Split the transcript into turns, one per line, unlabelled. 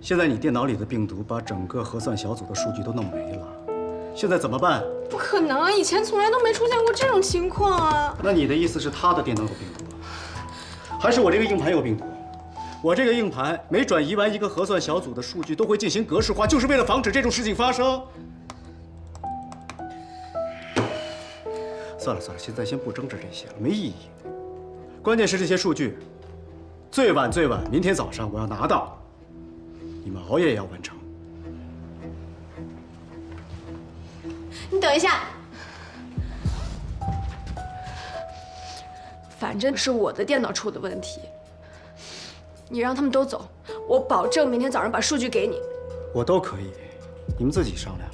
现在你电脑里的病毒把整个核算小组的数据都弄没了，现在怎么办？
不可能，以前从来都没出现过这种情况啊！
那你的意思是他的电脑有病毒，还是我这个硬盘有病毒？我这个硬盘每转移完一个核算小组的数据，都会进行格式化，就是为了防止这种事情发生。算了算了，现在先不争执这些了，没意义。关键是这些数据，最晚明天早上我要拿到，你们熬夜也要完成。
你等一下，反正是我的电脑出的问题。你让他们都走，我保证明天早上把数据给你。
我都可以，你们自己商量。